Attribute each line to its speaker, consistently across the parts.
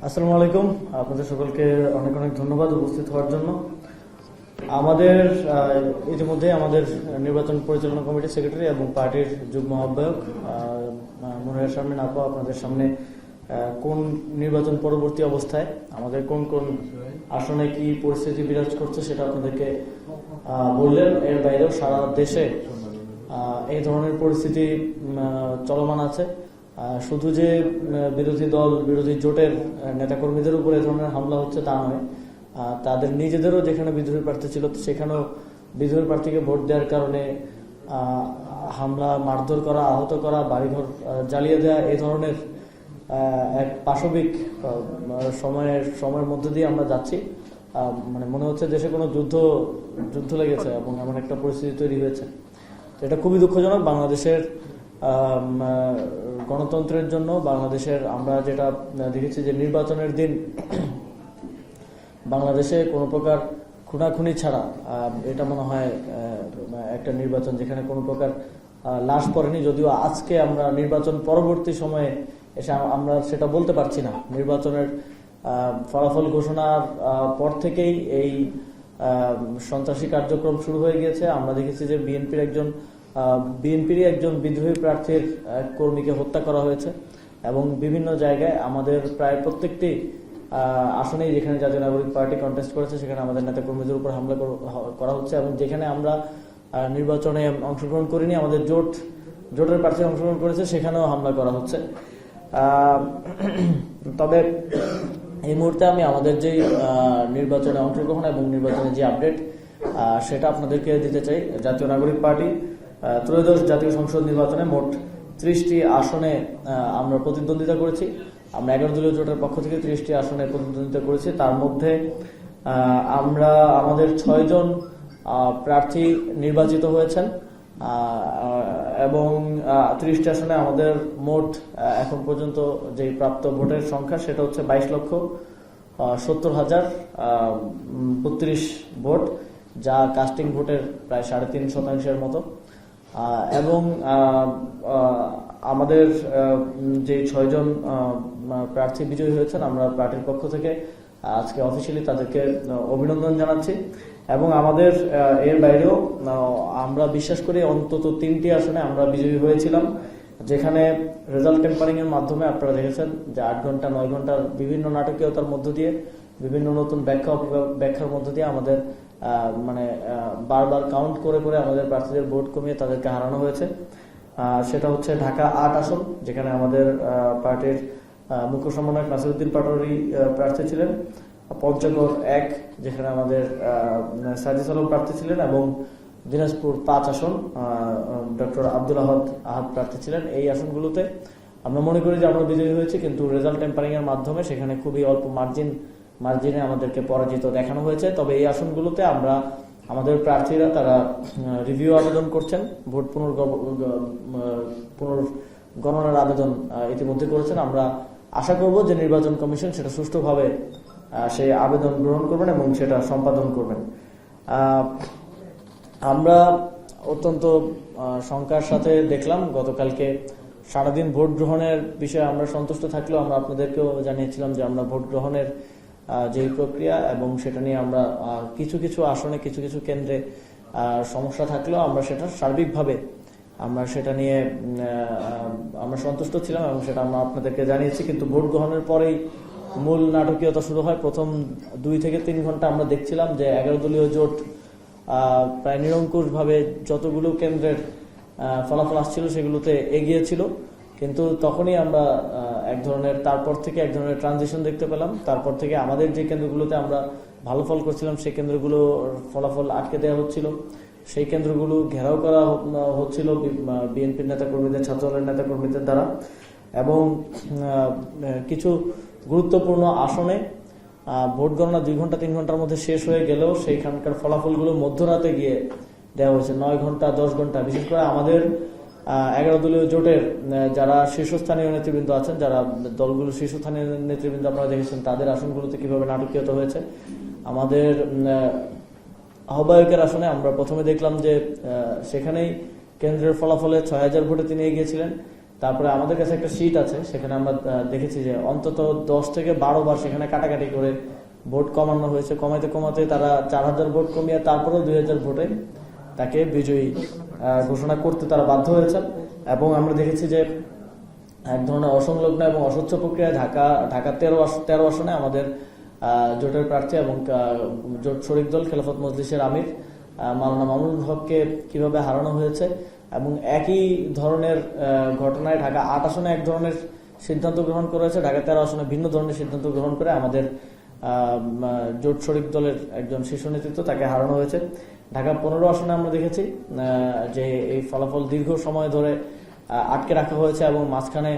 Speaker 1: আসসালামু আলাইকুম। আপনাদের সকলকে অনেক অনেক ধন্যবাদ উপস্থিত হওয়ার জন্য। আমাদের ইতিমধ্যে আমাদের নির্বাচন পরিচালনা কমিটির সেক্রেটারি এবং পার্টির যুগ্ম আহ্বায়ক মুনহিয়া শারমিন আপা আপনাদের সামনে কোন নির্বাচন পরবর্তী অবস্থায় আমাদের কোন কোন আসনে কি পরিস্থিতি বিরাজ করছে সেটা আপনাদেরকে বললেন। এর বাইরেও সারা দেশে এই ধরনের পরিস্থিতি চলমান আছে। শুধু যে বিরোধী দল বিরোধী জোটের নেতাকর্মীদের উপরে এ ধরনের হামলা হচ্ছে তা নয়, তাদের নিজেদেরও যেখানে বিদ্রোহী প্রার্থী ছিল সেখানেও বিদ্রোহী প্রার্থীকে ভোট দেওয়ার কারণে হামলা, মারধর করা, আহত করা, বাড়িঘর জ্বালিয়ে দেওয়া, এই ধরনের এক পাশবিক সময়ের মধ্যে দিয়ে আমরা যাচ্ছি। মানে মনে হচ্ছে দেশে কোনো যুদ্ধ লেগেছে এবং এমন একটা পরিস্থিতি তৈরি হয়েছে। এটা খুবই দুঃখজনক। বাংলাদেশের গণতন্ত্রের জন্য বাংলাদেশের আমরা যেটা দেখেছি যে নির্বাচনের দিন বাংলাদেশে কোনো প্রকার খুনাখুনি ছাড়া এটা মনে হয় একটা নির্বাচন যেখানে কোনো প্রকার লাশ পড়েনি। যদিও আজকে আমরা নির্বাচন পরবর্তী সময়ে এসে আমরা সেটা বলতে পারছি না। নির্বাচনের ফলাফল ঘোষণার পর থেকেই এই সন্ত্রাসী কার্যক্রম শুরু হয়ে গিয়েছে। আমরা দেখেছি যে বিএনপির একজন বিদ্রোহী প্রার্থীর কর্মীকে হত্যা করা হয়েছে এবং বিভিন্ন জায়গায় আমাদের প্রায় প্রত্যেকটি আসনেই যেখানে জাতীয় নাগরিক পার্টি কন্টেস্ট করেছে সেখানে আমাদের নেতাকর্মীদের উপর হামলা করা হচ্ছে এবং যেখানে আমরা নির্বাচনে অংশগ্রহণ করিনি, আমাদের জোটের প্রার্থী অংশগ্রহণ করেছে সেখানেও হামলা করা হচ্ছে। তবে এই মুহূর্তে আমি আমাদের যে নির্বাচনে অংশগ্রহণ এবং নির্বাচনে যে আপডেট সেটা আপনাদেরকে দিতে চাই। জাতীয় নাগরিক পার্টি ত্রয়োদশ জাতীয় সংসদ নির্বাচনে মোট 30টি আসনে আমরা প্রতিদ্বন্দ্বিতা করেছি। আমরা 11 দলীয় জোটের পক্ষ থেকে 30টি আসনে প্রতিদ্বন্দ্বিতা করেছি। তার মধ্যে আমরা আমাদের 6 জন প্রার্থী নির্বাচিত হয়েছেন এবং 30টি আসনে আমাদের মোট এখন পর্যন্ত যে প্রাপ্ত ভোটের সংখ্যা সেটা হচ্ছে 22,70,32 ভোট, যা কাস্টিং ভোটের প্রায় 3.5% মতো। এবং আমাদের যে 6 জন প্রার্থী বিজয়ী হয়েছেন আমরা পার্টির পক্ষ থেকে আজকে অফিসিয়ালি তাদেরকে অভিনন্দন জানাচ্ছি। এবং আমাদের এর বাইরেও আমরা বিশ্বাস করি অন্তত 3টি আসনে আমরা বিজয়ী হয়েছিলাম, যেখানে রেজাল্ট টেম্পারিং এর মাধ্যমে আপনারা দেখেছেন যে 8 ঘন্টা 9 ঘন্টার বিভিন্ন নাটকীয়তার মধ্য দিয়ে বিভিন্ন নতুন ব্যাখ্যার মধ্য দিয়ে আমাদের বারবার কাউন্ট করে করে আমাদের প্রার্থীদের ভোট কমিয়ে তাদেরকে হারানো হয়েছে। সেটা হচ্ছে ঢাকা 8 আসন, যেখানে আমাদের পার্টির মুখ্য সমন্বয়ক নাসিরউদ্দিন পাটোয়ারি প্রার্থী ছিলেন, পঞ্চগড় 1 যেখানে আমাদের সাজিদ আলম প্রার্থী ছিলেন এবং দিনাজপুর 5 আসন ডক্টর আব্দুল আহাদ প্রার্থী ছিলেন। এই আসনগুলোতে আমরা মনে করি যে আমরা বিজয়ী হয়েছি, কিন্তু রেজাল্ট টেম্পারিং এর মাধ্যমে সেখানে খুবই অল্প মার্জিনে আমাদেরকে পরাজিত দেখানো হয়েছে। তবে এই আসনগুলোতে আমাদের প্রার্থীরা তারা রিভিউ আবেদন করছেন, ভোট পুনর্গণনার আবেদন ইতিমধ্যে করেছেন। আমরা আশা করব যে নির্বাচন কমিশন সেটা সুষ্ঠুভাবে সেই আবেদন গ্রহণ করবেন এবং সেটা সম্পাদন করবেন। আমরা অত্যন্ত শঙ্কার সাথে দেখলাম গতকালকে সারাদিন ভোট গ্রহণের বিষয়ে আমরা সন্তুষ্ট থাকলেও আমরা আপনাদেরকেও জানিয়েছিলাম যে আমরা ভোট গ্রহণের যে প্রক্রিয়া এবং সেটা নিয়ে আমরা কিছু কিছু আসনে কিছু কিছু কেন্দ্রে সমস্যা থাকলেও আমরা সেটা সার্বিকভাবে আমরা সেটা নিয়ে আমরা সন্তুষ্ট ছিলাম এবং সেটা আমরা আপনাদেরকে জানিয়েছি। কিন্তু ভোট গ্রহণের পরেই মূল নাটকীয়তা শুরু হয়। প্রথম 2 থেকে 3 ঘন্টা আমরা দেখছিলাম যে 11 দলীয় জোট প্রায় নিরঙ্কুশভাবে যতগুলো কেন্দ্রের ফলাফল আসছিল সেগুলোতে এগিয়ে ছিল, কিন্তু তখনই আমরা তারপর থেকে এক ধরনের ট্রানজিশন দেখতে পেলাম। তারপর থেকে আমাদের যে কেন্দ্রগুলোতে আমরা ভালো ফল করছিলাম সেই কেন্দ্রগুলো ফলাফল আটকে দেওয়া হচ্ছিল, সেই কেন্দ্রগুলো ঘেরাও করা হচ্ছিল বিএনপির নেতাকর্মীদের, ছাত্রদলের নেতাকর্মীদের দ্বারা। এবং কিছু গুরুত্বপূর্ণ আসনে ভোট গণনা 2 ঘন্টা 3 ঘন্টার মধ্যে শেষ হয়ে গেলেও সেইখানকার ফলাফলগুলো মধ্যরাতে গিয়ে দেওয়া হয়েছে, 9 ঘন্টা 10 ঘন্টা। বিশেষ করে আমাদের 11 দলীয় জোটের যারা শীর্ষস্থানীয় নেতৃবৃন্দ আছেন, যারা দলগুলো শীর্ষস্থানীয় নেতৃবৃন্দ আপনারা দেখেছেন তাদের আসনগুলোতে কিভাবে নাটকীয়তা হয়েছে। আমাদের আহ্বায়কের আসনে আমরা প্রথমে দেখলাম যে সেখানেই কেন্দ্রের ফলাফলে 6,000 ভোটে তিনি এগিয়েছিলেন, তারপরে আমাদের কাছে একটা শীট আছে, সেখানে আমরা দেখেছি যে অন্তত 10 থেকে 12 বার সেখানে কাটাকাটি করে ভোট কমানো হয়েছে। কমাইতে কমাতে তারা 4000 ভোট কমিয়ে তারপরেও 2000 ভোটে তাকে বিজয়ী ঘোষণা করতে তারা বাধ্য হয়েছেন। এবং আমরা দেখেছি যে এক ধরনের অসংলগ্ন এবং অস্বচ্ছ প্রক্রিয়ায় ঢাকা 13 আসনে আমাদের জোটের প্রার্থী এবং জোট শরিক দল খেলাফত মজলিসের আমির মাওলানা মামুনুল হককে কিভাবে হারানো হয়েছে, এবং একই ধরনের ঘটনায় ঢাকা 8 আসনে এক ধরনের সিদ্ধান্ত গ্রহণ করেছে, ঢাকা 13 আসনে ভিন্ন ধরনের সিদ্ধান্ত গ্রহণ করে আমাদের জোট শরিক দলের একজন শীর্ষ নেতৃত্ব তাকে হারানো হয়েছে। ঢাকা 15 আসনে আমরা দেখেছি যে এই ফলাফল দীর্ঘ সময় ধরে আটকে রাখা হয়েছে এবং মাঝখানে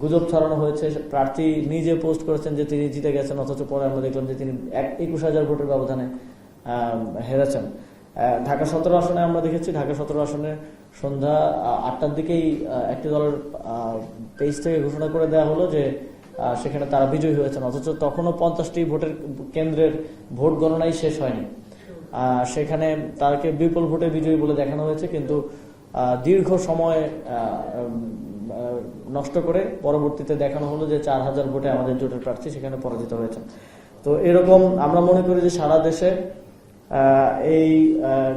Speaker 1: গুজব ছড়ানো হয়েছে। প্রার্থী নিজে পোস্ট করেছেন যে তিনি জিতে গেছেন, অথচ পরে আমরা দেখলাম যে তিনি 21,000 ভোটের ব্যবধানে হেরেছেন। ঢাকা 17 আসনে আমরা দেখেছি, ঢাকা 17 আসনে সন্ধ্যা 8টার দিকেই একটি দলের পেজ থেকে ঘোষণা করে দেওয়া হলো যে সেখানে তারা বিজয়ী হয়েছেন, অথচ তখনও 50টি ভোটের কেন্দ্রের ভোট গণনাই শেষ হয়নি। সেখানে তাকে বিপুল ভোটে বিজয়ী বলে দেখানো হয়েছে, কিন্তু দীর্ঘ সময় নষ্ট করে পরবর্তীতে দেখানো হলো যে 4000 ভোটে আমাদের জোটের প্রার্থী সেখানে পরাজিত হয়েছেন। তো এরকম আমরা মনে করি যে সারা দেশে এই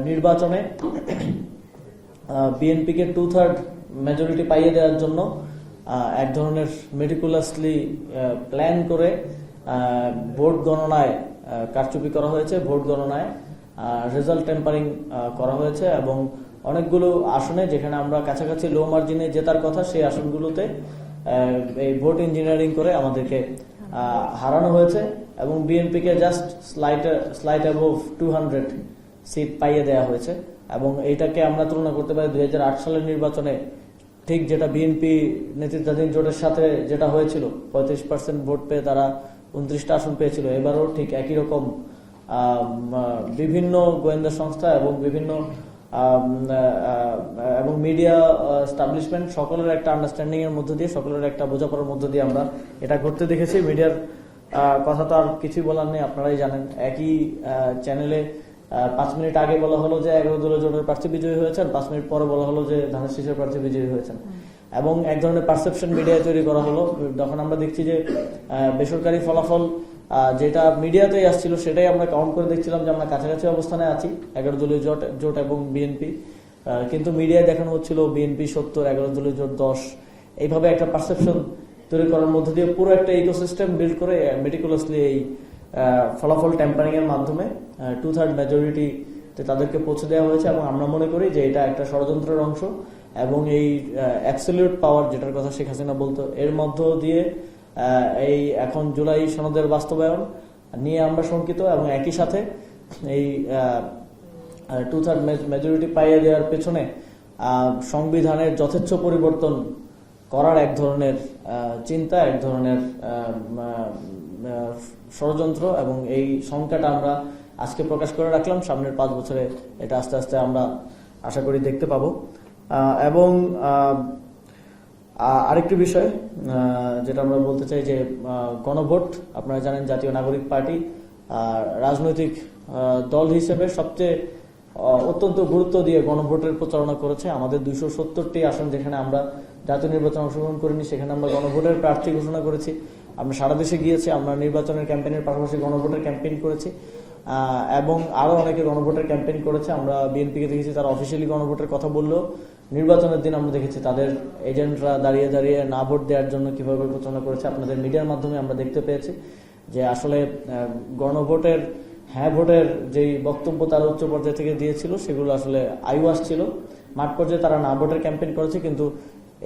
Speaker 1: নির্বাচনে বিএনপিকে 2/3 মেজরিটি পাইয়ে দেওয়ার জন্য এক ধরনের মেটিকুলাসলি প্ল্যান করে ভোট গণনায় কারচুপি করা হয়েছে, ভোট গণনায় রেজাল্ট টেম্পারিং করা হয়েছে এবং অনেকগুলো আসনে যেখানে আমরা কাছাকাছি লো মার্জিনে জেতার কথা সেই আসনগুলোতে এই ভোট ইঞ্জিনিয়ারিং করে আমাদেরকে হারানো হয়েছে এবং বিএনপিকে জাস্ট স্লাইট অ্যাবোভ 200 সিট পাইয়ে দেওয়া হয়েছে। এবং এইটাকে আমরা তুলনা করতে পারি 2008 সালের নির্বাচনে ঠিক যেটা বিএনপি নেতৃত্বাধীন জোটের সাথে যেটা হয়েছিল, 35% ভোট পেয়ে তারা 29টা আসন পেয়েছিল। এবারও ঠিক একই রকম বিভিন্ন গোয়েন্দা সংস্থা এবং বিভিন্ন এবং মিডিয়া এস্টাবলিশমেন্ট সকলের একটা আন্ডারস্ট্যান্ডিং এর মধ্য দিয়ে, সকলের একটা বোঝাপড়ার মধ্য দিয়ে আমরা এটা ঘটতে দেখেছি। মিডিয়ার কথা তো আর কিছুই বলার নেই, আপনারাই জানেন। একই চ্যানেলে 5 মিনিট আগে বলা হলো যে 11 দলীয় জোটের প্রার্থী বিজয়ী হয়েছেন, 5 মিনিট পরে বলা হলো যে ধানের শীষের প্রার্থী বিজয়ী হয়েছেন, এবং এক ধরনের পারসেপশন মিডিয়ায় তৈরি করা হলো। যখন আমরা দেখছি যে বেসরকারি ফলাফল যেটা মিডিয়াতেই আসছিল সেটাই আমরা কাউন্ট করে দেখছিলাম যে আমরা কাছাকাছি অবস্থানে আছি 11 দলীয় জোট এবং বিএনপি, কিন্তু মিডিয়ায় দেখানো হচ্ছিল বিএনপি 70, 11 দলীয় জোট 10। এইভাবে একটা পারসেপশন তৈরি করার মধ্য দিয়ে পুরো একটা ইকোসিস্টেম বিল্ড করে মেটিকুলাসলি এই ফলাফল ট্যাম্পারিং এর মাধ্যমে 2/3 মেজরিটিতে তাদেরকে পৌঁছে দেওয়া হয়েছে। এবং আমরা মনে করি যে এটা একটা ষড়যন্ত্রের অংশ এবং এই অ্যাবসলিউট পাওয়ার যেটার কথা শেখ হাসিনা বলতো, এর মধ্য দিয়ে এই এখন জুলাই সনদের বাস্তবায়ন নিয়ে আমরা শঙ্কিত এবং একই সাথে এই 2/3 মেজরিটি পাইয়ে দেওয়ার পেছনে সংবিধানের যথেচ্ছ পরিবর্তন করার এক ধরনের চিন্তা, এক ধরনের ষড়যন্ত্র, এবং এই সংখ্যাটা আমরা আজকে প্রকাশ করে রাখলাম। সামনের 5 বছরে এটা আস্তে আস্তে আমরা আশা করি দেখতে পাবো। এবং আরেকটি বিষয় যেটা আমরা বলতে চাই যে গণভোট, আপনারা জানেন জাতীয় নাগরিক পার্টি রাজনৈতিক দল হিসেবে সবচেয়ে অত্যন্ত গুরুত্ব দিয়ে গণভোটের প্রচারণা করেছে। আমাদের 270টি আসন যেখানে আমরা জাতীয় নির্বাচনে অংশগ্রহণ করিনি সেখানে আমরা গণভোটের প্রার্থী ঘোষণা করেছি। আমরা সারা দেশে গিয়েছি, আমরা নির্বাচনের ক্যাম্পেইনের পাশাপাশি গণভোটের ক্যাম্পেইন করেছি এবং আরো অনেকে গণভোটের ক্যাম্পেইন করেছে। আমরা বিএনপিকে দেখেছি তারা অফিসিয়ালি গণভোটের কথা বললেও নির্বাচনের দিন আমরা দেখেছি তাদের এজেন্টরা দাঁড়িয়ে দাঁড়িয়ে না ভোট দেওয়ার জন্য কিভাবে প্রচারণা করেছে। আপনাদের মিডিয়ার মাধ্যমে আমরা দেখতে পেয়েছি যে আসলে গণভোটের হ্যাঁ ভোটের যেই বক্তব্য তারা উচ্চ পর্যায়ে থেকে দিয়েছিল সেগুলো আসলে আইওয়াস ছিল। মাঠ পর্যায়ে তারা না ভোটের ক্যাম্পেইন করেছে, কিন্তু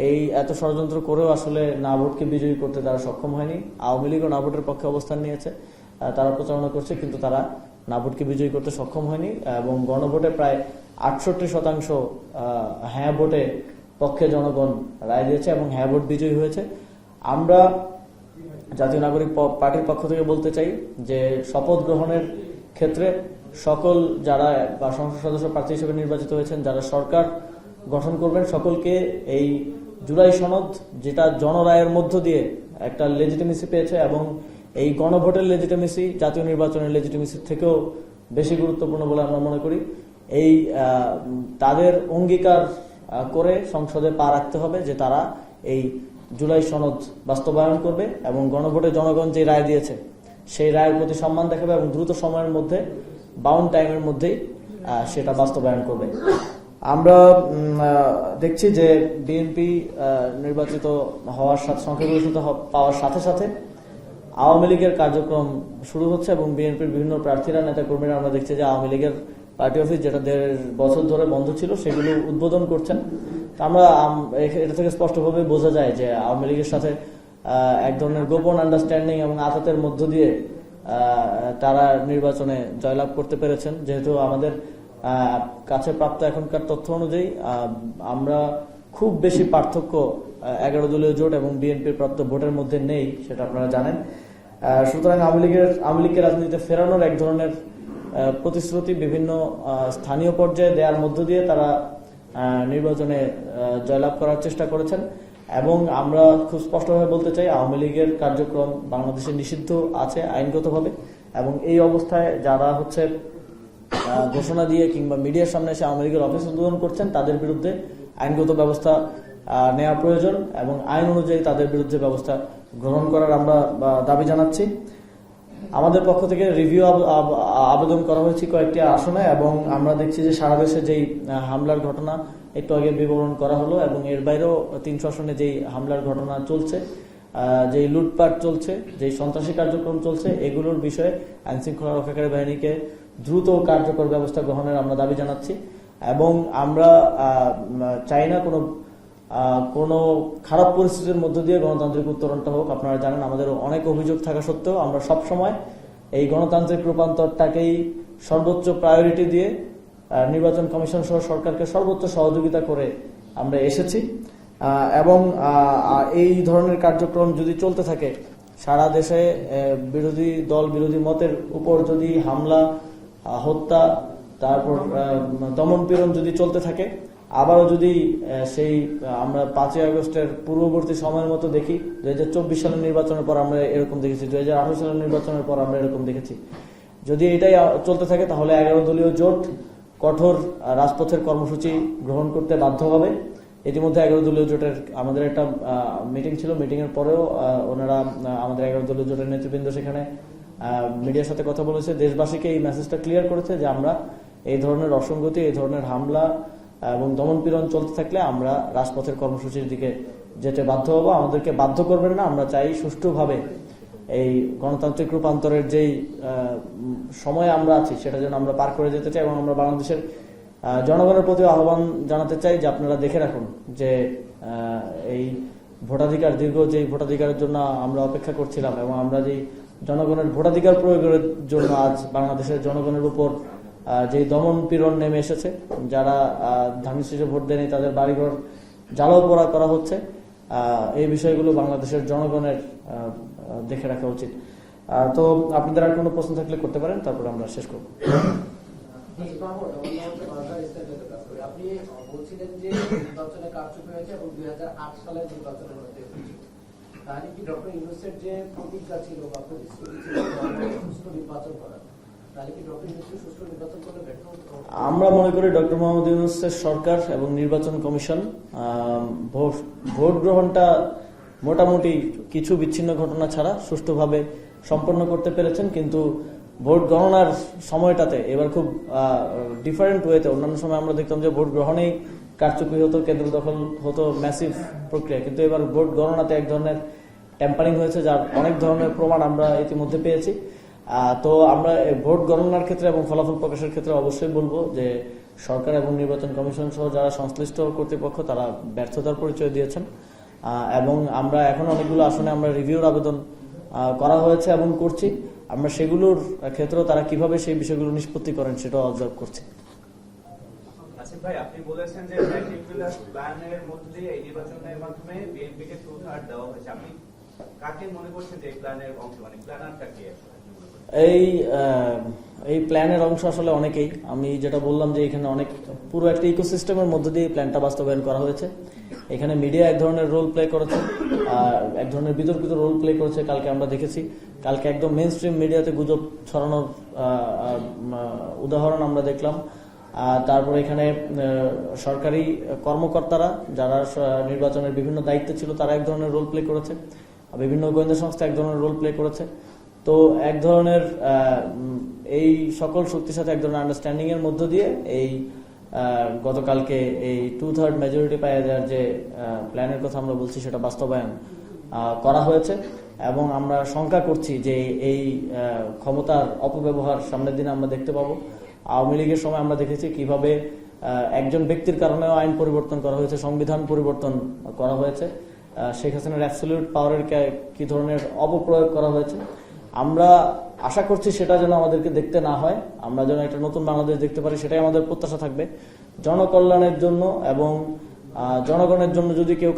Speaker 1: এই এত ষড়যন্ত্র করেও আসলে না ভোটকে বিজয়ী করতে তারা সক্ষম হয়নি। আওয়ামী লীগও না ভোটের পক্ষে অবস্থান নিয়েছে, তারা প্রচারণা করছে, কিন্তু তারা না ভোটকে বিজয়ী করতে সক্ষম হয়নি। এবং গণভোটে প্রায় 68% হ্যাঁ ভোটে পক্ষে জনগণ রায় দিয়েছে এবং হ্যাঁ ভোট বিজয়ী হয়েছে। আমরা জাতীয় নাগরিক পার্টির পক্ষ থেকে বলতে চাই যে শপথ গ্রহণের ক্ষেত্রে সকল যারা বা সংসদ সদস্য প্রার্থী হিসেবে নির্বাচিত হয়েছেন, যারা সরকার গঠন করবেন, সকলকে এই জুলাই সনদ যেটা জনরায়ের মধ্য দিয়ে একটা লেজিটিমেসি পেয়েছে এবং এই গণভোটের লেজিটিমেসি জাতীয় নির্বাচনের লেজিটিমেসির থেকেও বেশি গুরুত্বপূর্ণ বলে আমরা মনে করি। এই তাদের অঙ্গীকার করে সংসদে পা রাখতে হবে যে তারা এই জুলাই সনদ বাস্তবায়ন করবে এবং গণভোটে জনগণ যে রায় দিয়েছে সেই রায়ের প্রতি সম্মান দেখাবে এবং দ্রুত সময়ের মধ্যে বাউন্ড টাইমের মধ্যেই সেটা বাস্তবায়ন করবে। আমরা দেখছি যে বিএনপি নির্বাচিত হওয়ার সাথে সংখ্যাগরিষ্ঠতা পাওয়ার সাথে সাথে আওয়ামী লীগের কার্যক্রম শুরু হচ্ছে এবং বিএনপির বিভিন্ন প্রার্থীরা নেতা কর্মীরা আমরা দেখছি যে আওয়ামী লীগের পার্টি অফিস যেটা 1.5 বছর ধরে বন্ধ ছিল সেগুলো উদ্বোধন করছেন। আমরা এটা থেকে স্পষ্টভাবে বোঝা যায় যে আওয়ামী লীগের সাথে এক ধরনের গোপন আন্ডারস্ট্যান্ডিং এবং আতাতের মধ্য দিয়ে তারা নির্বাচনে জয়লাভ করতে পেরেছেন। যেহেতু আমাদের কাছে প্রাপ্ত এখনকার তথ্য অনুযায়ী আমরা খুব বেশি পার্থক্য 11 দলীয় জোট এবং বিএনপির প্রাপ্ত ভোটের মধ্যে নেই, সেটা আপনারা জানেন। সুতরাং আওয়ামী লীগকে রাজনীতিতে ফেরানোর এক ধরনের প্রতিশ্রুতি বিভিন্ন স্থানীয় পর্যায়ে দেওয়ার মধ্য দিয়ে তারা নির্বাচনে জয়লাভ করার চেষ্টা করেছেন এবং আমরা খুব স্পষ্টভাবে বলতে চাই আওয়ামী লীগের কার্যক্রম বাংলাদেশে নিষিদ্ধ আছে আইনগতভাবে এবং এই অবস্থায় যারা হচ্ছে ঘোষণা দিয়ে কিংবা মিডিয়ার সামনে এসে আওয়ামী লীগের অফিস উদ্বোধন করছেন তাদের বিরুদ্ধে আইনগত ব্যবস্থা নেওয়া প্রয়োজন এবং আইন অনুযায়ী তাদের বিরুদ্ধে ব্যবস্থা গ্রহণ করার আমরা দাবি জানাচ্ছি। আমাদের পক্ষ থেকে রিভিউ আবেদন করা হয়েছে কয়েকটি আসনে এবং আমরা দেখছি যে সারা দেশে যেই হামলার ঘটনা একটু আগে বিবরণ করা হলো এবং এর বাইরেও 300 আসনে যেই হামলার ঘটনা চলছে, যেই লুটপাট চলছে, যেই সন্ত্রাসী কার্যক্রম চলছে, এগুলোর বিষয়ে আইন শৃঙ্খলা রক্ষাকারী বাহিনীকে দ্রুত কার্যকর ব্যবস্থা গ্রহণের আমরা দাবি জানাচ্ছি এবং আমরা চাই না কোনো খারাপ পরিস্থিতির মধ্য দিয়ে গণতান্ত্রিক উত্তরণটা হোক। আপনারা জানেন আমাদের অনেক অভিযোগ থাকা সত্ত্বেও আমরা সবসময় এই গণতান্ত্রিক রূপান্তরটাকেই সর্বোচ্চ প্রায়োরিটি দিয়ে নির্বাচন কমিশন সহ সরকারকে সর্বোচ্চ সহযোগিতা করে আমরা এসেছি এবং এই ধরনের কার্যক্রম যদি চলতে থাকে সারা দেশে বিরোধী দল বিরোধী মতের উপর যদি হামলা হত্যা তারপর দমনপীড়ন যদি চলতে থাকে আবারও যদি সেই আমরা 5ই আগস্টের পূর্ববর্তী সময়ের মতো দেখি 2024 সালের নির্বাচনের পর আমরা এরকম দেখেছি, 2018 সালের নির্বাচনের পর আমরা এরকম দেখেছি, যদি এটাই চলতে থাকে তাহলে 11 দলীয় জোট কঠোর রাজপথের কর্মসূচি গ্রহণ করতে বাধ্য হবে। ইতিমধ্যে 11 দলীয় জোটের আমাদের একটা মিটিং ছিল, মিটিং এর পরেও ওনারা আমাদের 11 দলীয় জোটের নেতৃবৃন্দ সেখানে মিডিয়ার সাথে কথা বলেছে, দেশবাসীকে এই মেসেজটা ক্লিয়ার করেছে যে আমরা এই ধরনের অসঙ্গতি, এই ধরনের হামলা এবং দমনপীড়ন চলতে থাকলে আমরা রাজপথের কর্মসূচির দিকে যেতে বাধ্য হব। আমাদেরকে বাধ্য করবেন না, আমরা চাই সুষ্ঠুভাবে এই গণতান্ত্রিক রূপান্তরের যেই সময় আমরা আছি সেটা যেন আমরা পার করে যেতে চাই এবং আমরা বাংলাদেশের জনগণের প্রতি আহ্বান জানাতে চাই যে আপনারা দেখে রাখুন যে এই ভোটাধিকার দীর্ঘ যেই ভোটাধিকারের জন্য আমরা অপেক্ষা করছিলাম এবং আমরা যেই জনগণের ভোটাধিকার প্রয়োগের জন্য আজ বাংলাদেশের জনগণের উপর যে দমন পীড়ন নেমে এসেছে, যারা ধানের শীষে ভোট দেয়নি তাদের বাড়িঘর জ্বালাও পোড়া করা হচ্ছে, এই বিষয়গুলো বাংলাদেশের জনগণের দেখে রাখা উচিত। তো আপনাদের আর কোনো প্রশ্ন থাকলে করতে পারেন, তারপর আমরা শেষ করব।
Speaker 2: আপনি বলছিলেন যে নির্বাচনে কারচুপি হয়েছে এবং 2008 সালের নির্বাচনের মধ্যে তাহলে কি ডক্টর ইউনূসের যে প্রতিজ্ঞা ছিল বা প্রতিশ্রুতি ছিল সুষ্ঠু নির্বাচন করার, তাহলে কি ডক্টর ইউনূস সুষ্ঠু নির্বাচন করলে ব্যর্থ হতো?
Speaker 1: আমরা মনে করি ডক্টর মোহাম্মদ ইউনূসের সরকার এবং নির্বাচন কমিশন ভোট গ্রহণটা মোটামুটি কিছু বিচ্ছিন্ন ঘটনা ছাড়া সুষ্ঠুভাবে সম্পন্ন করতে পেরেছেন, কিন্তু ভোট গণনার সময়টাতে এবার খুব ডিফারেন্ট ওয়েতে, অন্যান্য সময় আমরা দেখতাম যে ভোট গ্রহণেই কারচুপি হতো, কেন্দ্র দখল হতো, ম্যাসিভ প্রক্রিয়া, কিন্তু এবার ভোট গণনাতে এক ধরনের ট্যাম্পারিং হয়েছে যার অনেক ধরনের প্রমাণ আমরা ইতিমধ্যে পেয়েছি। তো আমরা ভোট গণনার ক্ষেত্রে এবং ফলাফল প্রকাশের ক্ষেত্রে অবশ্যই বলবো যে সরকার এবং নির্বাচন কমিশন সহ যারা সংশ্লিষ্ট কর্তৃপক্ষ তারা ব্যর্থতার পরিচয় দিয়েছেন এবং আমরা এখন অনেকগুলো আসনে আমরা রিভিউর আবেদন করা হয়েছে এবং করছি, আমরা সেগুলোর ক্ষেত্রেও তারা কিভাবে সেই বিষয়গুলো নিষ্পত্তি করেন সেটা অবজার্ভ করছি।
Speaker 3: আসিফ ভাই, আপনি বলেছেন যে প্ল্যানের মধ্যে দিয়ে এই নির্বাচনের মাধ্যমে বিএনপিকে টু-থার্ড দেওয়া হয়েছে, আপনি কাকে মনে করছেন যে এই প্ল্যানের অংশ, মানে প্ল্যানারটা কি?
Speaker 1: এই প্ল্যানের অংশ আসলে অনেকেই, আমি যেটা বললাম যে এখানে অনেক পুরো একটা ইকোসিস্টেমের মধ্যে দিয়ে প্ল্যানটা বাস্তবায়ন করা হয়েছে। এখানে মিডিয়া এক ধরনের রোল প্লে করেছে, এক ধরনের বিতর্কিত রোল প্লে করেছে। কালকে আমরা দেখেছি, কালকে একদম মেইন স্ট্রিম মিডিয়াতে গুজব ছড়ানোর উদাহরণ আমরা দেখলাম। তারপরে এখানে সরকারি কর্মকর্তারা যারা নির্বাচনের বিভিন্ন দায়িত্বে ছিল তারা এক ধরনের রোল প্লে করেছে, বিভিন্ন গোয়েন্দা সংস্থা এক ধরনের রোল প্লে করেছে। তো এক ধরনের এই সকল শক্তির সাথে এক ধরনের আন্ডারস্ট্যান্ডিং এর মধ্য দিয়ে এই গতকালকে এই 2/3 মেজরিটি পাইয়ে দেওয়ার যে প্ল্যানের কথা আমরা বলছি সেটা বাস্তবায়ন করা হয়েছে। এবং আমরা শঙ্কা করছি যে এই ক্ষমতার অপব্যবহার সামনের দিনে আমরা দেখতে পাবো। আওয়ামী লীগের সময় আমরা দেখেছি কিভাবে একজন ব্যক্তির কারণেও আইন পরিবর্তন করা হয়েছে, সংবিধান পরিবর্তন করা হয়েছে, শেখ হাসিনার অ্যাবসলিউট পাওয়ারের কি ধরনের অপপ্রয়োগ করা হয়েছে। আমরা আশা করছি সেটা যেন আমাদেরকে দেখতে না হয়, আমরা যেন একটা নতুন বাংলাদেশ দেখতে পারি, সেটাই আমাদের প্রত্যাশা থাকবে। জনকল্যাণের জন্য এবং জনগণের জন্য যদি কেউ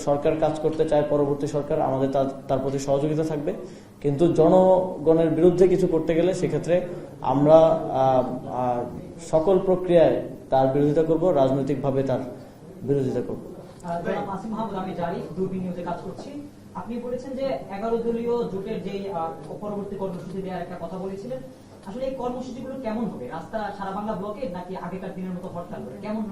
Speaker 1: সরকার কাজ করতে চায়, পরবর্তী সরকার, আমাদের তার প্রতি সহযোগিতা থাকবে। কিন্তু জনগণের বিরুদ্ধে কিছু করতে গেলে সেক্ষেত্রে আমরা সকল প্রক্রিয়ায় তার বিরোধিতা করব, রাজনৈতিকভাবে তার বিরোধিতা করব।
Speaker 4: আসিফ মাহমুদ, আমি জানি দূরবীন নিউজে কাজ করছি। আপনি বলেছেন যে 11 দলীয় জোটের যে পরবর্তী কর্মসূচি দেওয়ার একটা কথা বলেছিলেন। আসলে এই কর্মসূচিগুলো কেমন হবে? রাস্তা সারা বাংলা ব্লকে নাকি আগেকার দিনের মতো হরতাল করে? কেমন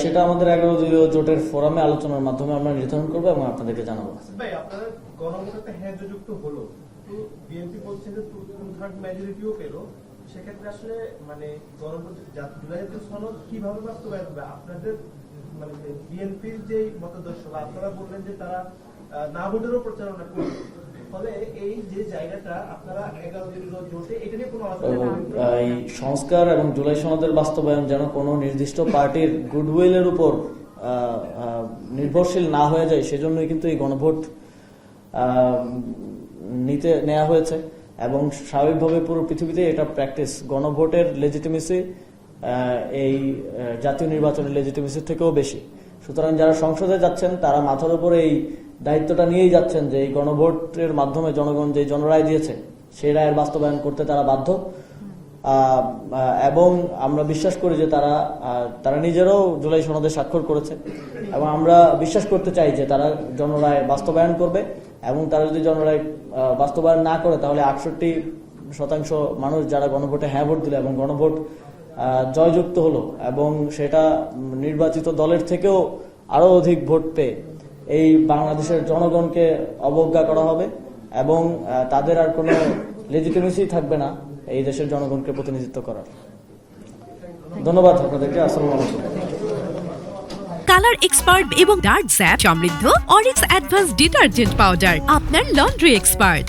Speaker 1: সেটা আমাদের 11 দলীয় জোটের ফোরামে আলোচনার মাধ্যমে আমরা নির্ধারণ করবো এবং আপনাদেরকে জানাবো।
Speaker 5: ভাই, আপনারা গণভোটে হ্যাঁ যুক্ত হলো, তো বিএনপি বলছেন যে 2/3 মেজরিটিও পেলো, সেক্ষেত্রে আসলে মানে গণভোট জুলাই সনদ কিভাবে বাস্তবায়ন হবে? আপনাদের মানে বিএনপির যে মতাদর্শ, আপনারা বললেন যে তারা না ভোটেরও প্রচারণা করবে, ফলে এই যে জায়গাটা আপনারা 11 দলীয় জোটে এটা নিয়ে কোনো
Speaker 1: এই সংস্কার এবং জুলাই সনদের বাস্তবায়ন যেন কোনো নির্দিষ্ট পার্টির গুডউইলের উপর নির্ভরশীল না হয়ে যায়, সেজন্যই কিন্তু এই গণভোট নেওয়া হয়েছে। এবং স্বাভাবিকভাবে পুরো পৃথিবীতে এটা প্র্যাকটিস। গণভোটের লেজিটিমেসি এই জাতীয় নির্বাচনের লেজিটিমেসির থেকেও বেশি। সুতরাং যারা সংসদে যাচ্ছেন তারা মাথার উপর এই দায়িত্বটা নিয়েই যাচ্ছেন যে এই গণভোটের মাধ্যমে জনগণ যে জনরায় দিয়েছে সেই রায়ের বাস্তবায়ন করতে তারা বাধ্য। এবং আমরা বিশ্বাস করি যে তারা নিজেরাও জুলাই সনদে স্বাক্ষর করেছে এবং আমরা বিশ্বাস করতে চাই যে তারা জনরায় বাস্তবায়ন করবে। এবং তারা যদি জনরায় বাস্তবায়ন না করে তাহলে 68% মানুষ যারা গণভোটে হ্যাঁ ভোট দিল এবং গণভোট জয়যুক্ত হলো এবং সেটা নির্বাচিত দলের থেকেও আরো অধিক ভোট পেয়ে এই বাংলাদেশের জনগণকে অবজ্ঞা করা হবে এবং তাদের আর কোনো লেজিটিমেসি থাকবে না এই দেশের জনগণকে প্রতিনিধিত্ব করার। ধন্যবাদ আপনাদেরকে। আসসালামু আলাইকুম।
Speaker 6: কালার এক্সপার্ট এবং ডার্ক জ্যাপ সমৃদ্ধ অরিক্স অ্যাডভান্স ডিটারজেন্ট পাউডার আপনার লন্ড্রি এক্সপার্ট।